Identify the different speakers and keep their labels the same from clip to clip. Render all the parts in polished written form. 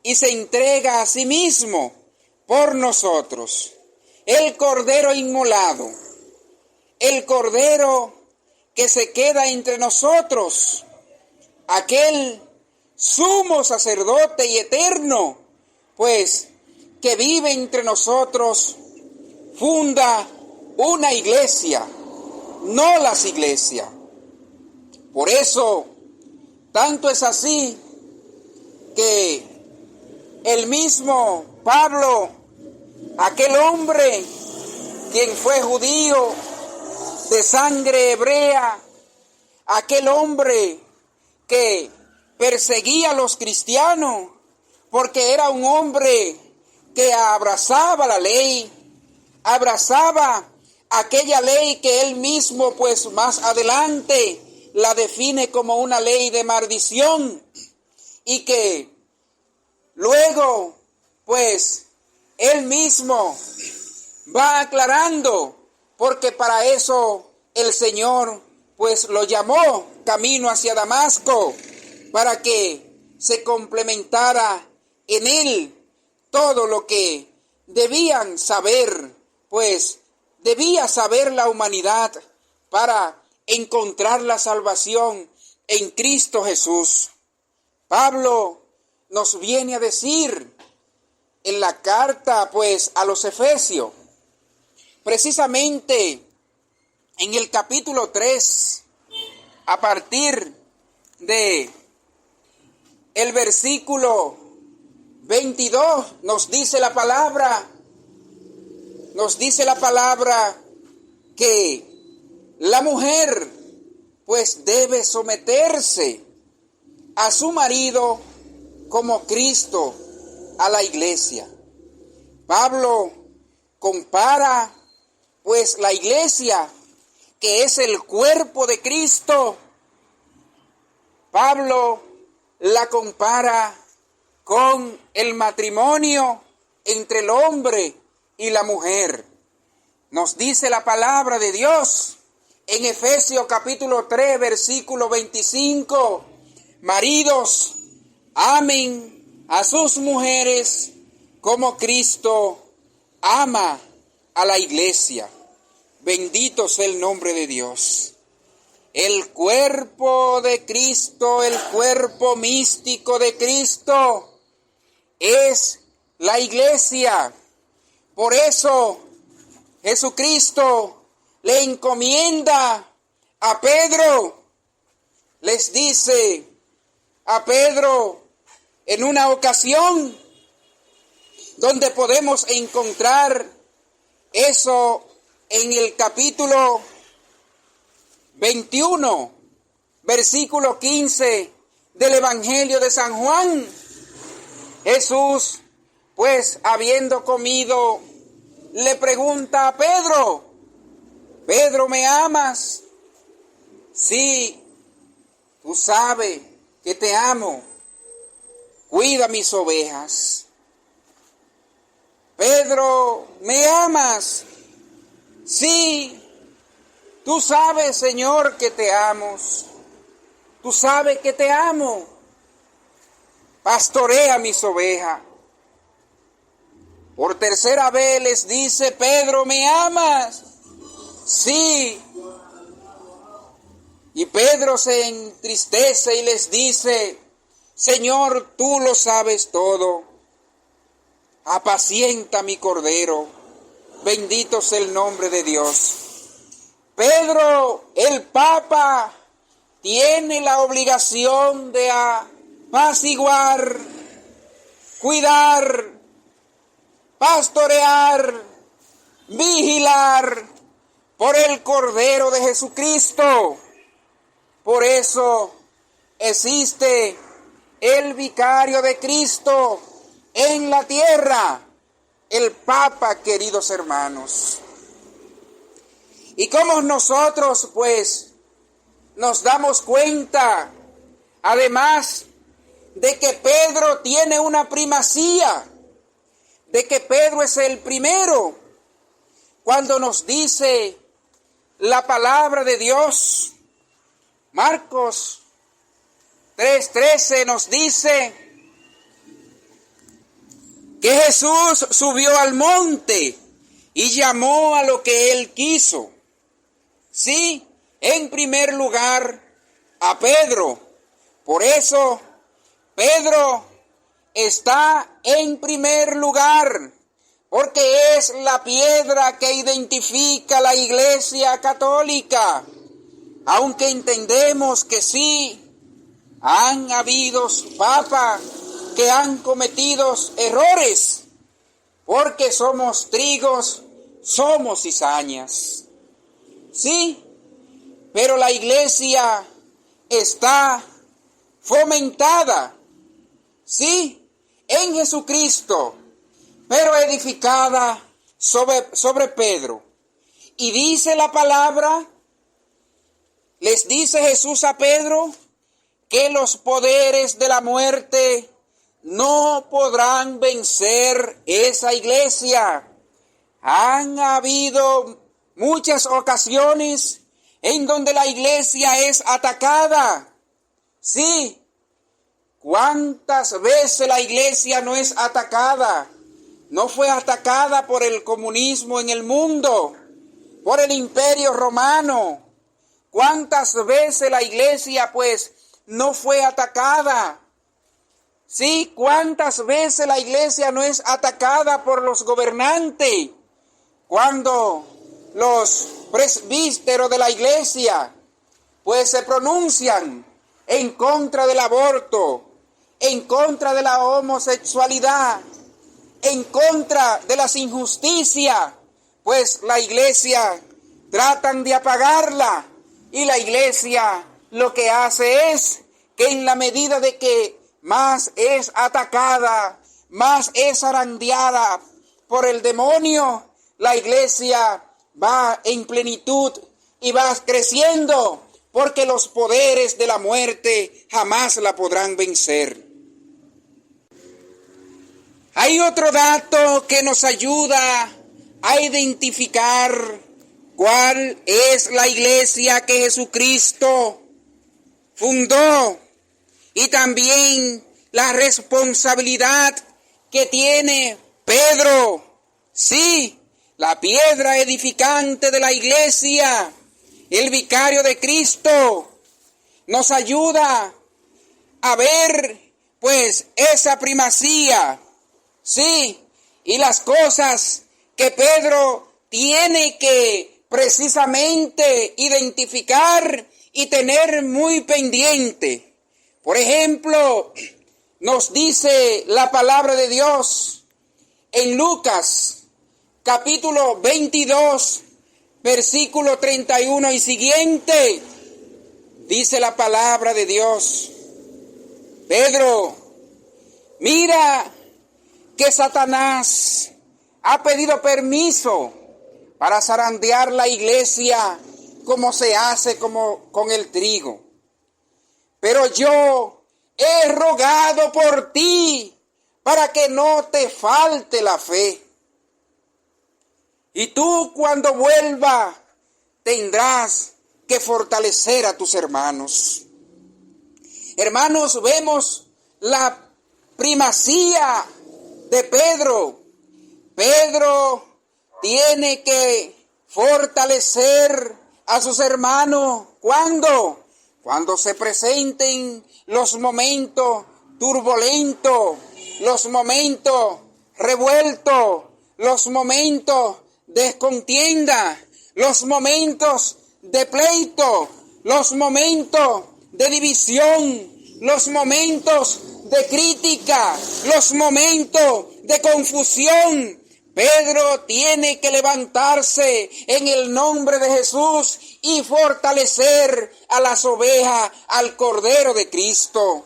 Speaker 1: y se entrega a sí mismo por nosotros. El Cordero inmolado, el Cordero que se queda entre nosotros, aquel sumo sacerdote y eterno, pues que vive entre nosotros, funda una iglesia, no las iglesias. Por eso, tanto es así que el mismo Pablo, aquel hombre quien fue judío de sangre hebrea, aquel hombre que perseguía a los cristianos porque era un hombre que abrazaba la ley, abrazaba aquella ley que él mismo pues más adelante la define como una ley de maldición y que luego pues él mismo va aclarando, porque para eso el Señor pues lo llamó camino hacia Damasco, para que se complementara en él todo lo que debían saber, pues debía saber la humanidad para encontrar la salvación en Cristo Jesús. Pablo nos viene a decir en la carta pues a los Efesios, precisamente en el capítulo 3, a partir de el versículo 22, nos dice la palabra que la mujer pues debe someterse a su marido como Cristo a la iglesia. Pablo compara pues la iglesia, que es el cuerpo de Cristo, Pablo la compara con el matrimonio entre el hombre y la mujer. Nos dice la palabra de Dios en Efesios capítulo 3, versículo 25, maridos, amen a sus mujeres como Cristo ama a la iglesia. Bendito sea el nombre de Dios. El cuerpo de Cristo, el cuerpo místico de Cristo, es la iglesia. Por eso Jesucristo le encomienda a Pedro, les dice a Pedro en una ocasión donde podemos encontrar eso en el capítulo 21, versículo 15 del Evangelio de San Juan. Jesús, pues habiendo comido, le pregunta a Pedro, Pedro, ¿me amas? Sí, tú sabes que te amo, cuida mis ovejas. Pedro, ¿me amas? Sí, tú sabes, Señor, que te amo. Tú sabes que te amo. Pastorea mis ovejas. Por tercera vez les dice, Pedro, ¿me amas? Sí. Y Pedro se entristece y les dice, Señor, tú lo sabes todo. Apacienta mi cordero. Bendito sea el nombre de Dios. Pedro, el Papa, tiene la obligación de apaciguar, cuidar, pastorear, vigilar por el Cordero de Jesucristo. Por eso existe el vicario de Cristo en la tierra, el Papa, queridos hermanos. Y como nosotros, pues, nos damos cuenta, además de que Pedro tiene una primacía, de que Pedro es el primero, cuando nos dice la palabra de Dios, Marcos 3:13 nos dice que Jesús subió al monte y llamó a lo que él quiso. Sí, en primer lugar a Pedro. Por eso Pedro está en primer lugar, porque es la piedra que identifica la Iglesia Católica. Aunque entendemos que sí, han habido papas que han cometido errores, porque somos trigos, somos cizañas. Sí, pero la Iglesia está fomentada, sí, en Jesucristo, pero edificada sobre Pedro. Y dice la palabra, les dice Jesús a Pedro, que los poderes de la muerte no podrán vencer esa iglesia. Han habido muchas ocasiones en donde la iglesia es atacada. Sí, ¿cuántas veces la iglesia no es atacada? No fue atacada por el comunismo en el mundo, por el imperio romano. ¿Cuántas veces la iglesia no fue atacada? Sí, ¿cuántas veces la iglesia no es atacada por los gobernantes? Cuando los presbíteros de la iglesia se pronuncian en contra del aborto, en contra de la homosexualidad, en contra de las injusticias, la iglesia tratan de apagarla. Y la iglesia lo que hace es que en la medida de que más es atacada, más es zarandeada por el demonio, la iglesia va en plenitud y va creciendo, porque los poderes de la muerte jamás la podrán vencer. Hay otro dato que nos ayuda a identificar cuál es la iglesia que Jesucristo fundó y también la responsabilidad que tiene Pedro. Sí, la piedra edificante de la iglesia, el vicario de Cristo, nos ayuda a ver esa primacía. Sí, y las cosas que Pedro tiene que precisamente identificar y tener muy pendiente. Por ejemplo, nos dice la palabra de Dios en Lucas, capítulo 22, versículo 31 y siguiente. Dice la palabra de Dios: Pedro, mira que Satanás ha pedido permiso para zarandear la iglesia como se hace con el trigo. Pero yo he rogado por ti para que no te falte la fe. Y tú, cuando vuelva, tendrás que fortalecer a tus hermanos. Hermanos, vemos la primacía de Pedro. Pedro tiene que fortalecer a sus hermanos. ¿Cuándo? Cuando se presenten los momentos turbulentos, los momentos revueltos, los momentos de contienda, los momentos de pleito, los momentos de división, los momentos de crítica, los momentos de confusión. Pedro tiene que levantarse en el nombre de Jesús y fortalecer a las ovejas, al Cordero de Cristo.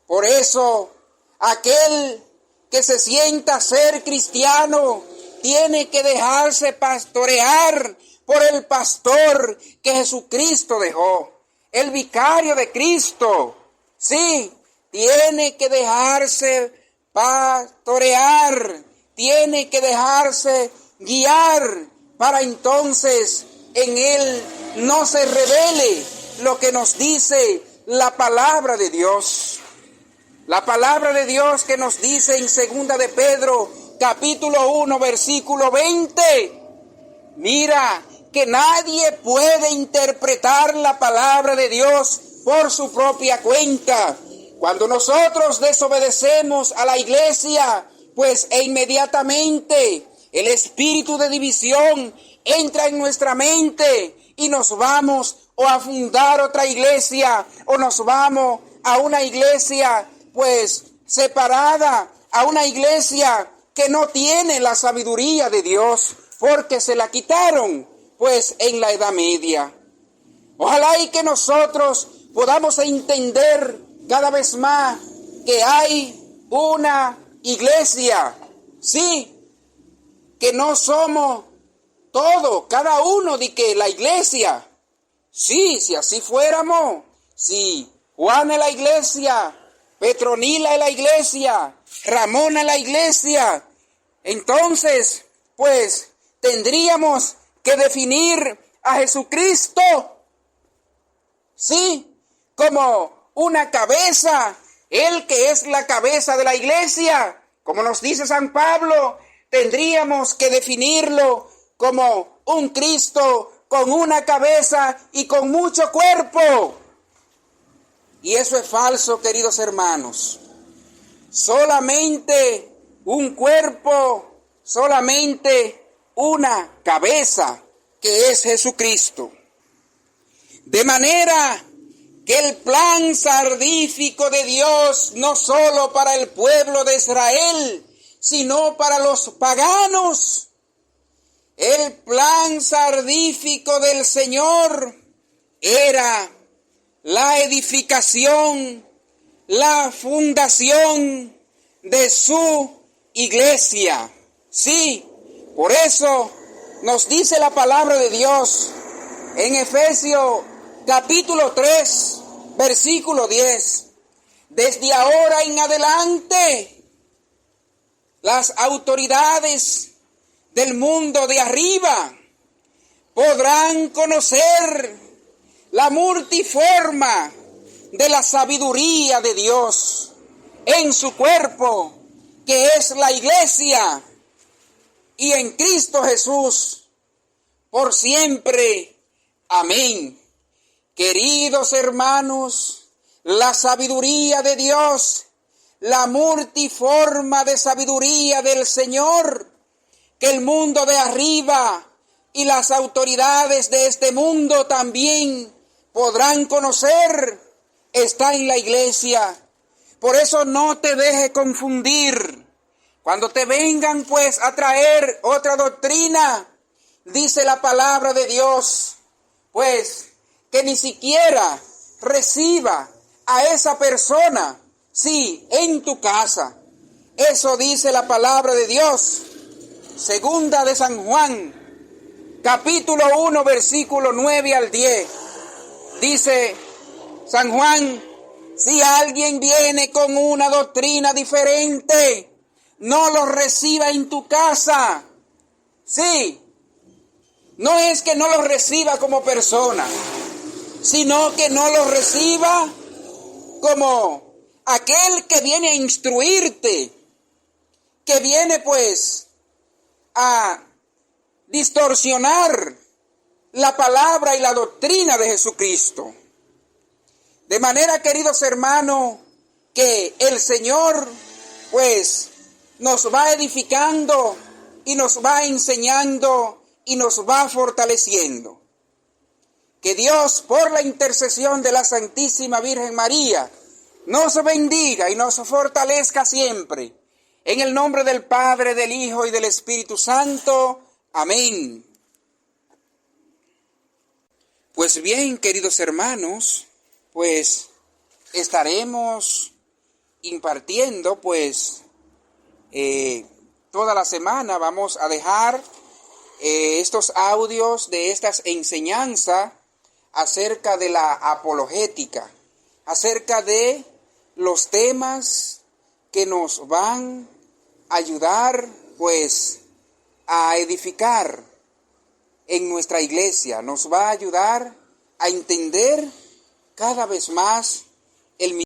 Speaker 1: Por eso, aquel que se sienta ser cristiano tiene que dejarse pastorear por el pastor que Jesucristo dejó, el vicario de Cristo. Sí, tiene que dejarse pastorear, tiene que dejarse guiar para entonces en él no se revele lo que nos dice la palabra de Dios. La palabra de Dios que nos dice en 2 de Pedro, capítulo 1, versículo 20, mira que nadie puede interpretar la palabra de Dios por su propia cuenta. Cuando nosotros desobedecemos a la iglesia, pues inmediatamente el espíritu de división entra en nuestra mente y nos vamos o a fundar otra iglesia o nos vamos a una iglesia pues separada, a una iglesia que no tiene la sabiduría de Dios porque se la quitaron pues en la Edad Media. Ojalá y que nosotros podamos entender cada vez más que hay una iglesia, sí, que no somos todos, cada uno de que la iglesia, sí, si así fuéramos, si Juan es la iglesia, Petronila es la iglesia, Ramón es la iglesia, entonces, pues, tendríamos que definir a Jesucristo, sí, como una cabeza, Él que es la cabeza de la iglesia, como nos dice San Pablo, tendríamos que definirlo como un Cristo con una cabeza y con mucho cuerpo. Y eso es falso, queridos hermanos. Solamente un cuerpo, solamente una cabeza, que es Jesucristo. De manera que el plan salvífico de Dios, no solo para el pueblo de Israel, sino para los paganos, el plan salvífico del Señor era la edificación, la fundación de su iglesia. Sí, por eso nos dice la palabra de Dios en Efesios capítulo 3, versículo 10. Desde ahora en adelante, las autoridades del mundo de arriba podrán conocer la multiforma de la sabiduría de Dios en su cuerpo, que es la iglesia, y en Cristo Jesús, por siempre. Amén. Queridos hermanos, la sabiduría de Dios, la multiforma de sabiduría del Señor, que el mundo de arriba y las autoridades de este mundo también podrán conocer, está en la iglesia. Por eso no te dejes confundir. Cuando te vengan pues a traer otra doctrina, dice la palabra de Dios, pues que ni siquiera reciba a esa persona, sí, en tu casa. Eso dice la palabra de Dios. Segunda de San Juan, capítulo 1, versículo 9 al 10. Dice San Juan, si alguien viene con una doctrina diferente, no lo reciba en tu casa. Sí, no es que no lo reciba como persona, sino que no lo reciba como aquel que viene a instruirte, que viene pues a distorsionar la palabra y la doctrina de Jesucristo. De manera, queridos hermanos, que el Señor pues nos va edificando y nos va enseñando y nos va fortaleciendo. Que Dios, por la intercesión de la Santísima Virgen María, nos bendiga y nos fortalezca siempre. En el nombre del Padre, del Hijo y del Espíritu Santo. Amén. Pues bien, queridos hermanos, pues estaremos impartiendo pues toda la semana. Vamos a dejar estos audios de estas enseñanzas acerca de la apologética, acerca de los temas que nos van a ayudar pues a edificar en nuestra iglesia, nos va a ayudar a entender cada vez más el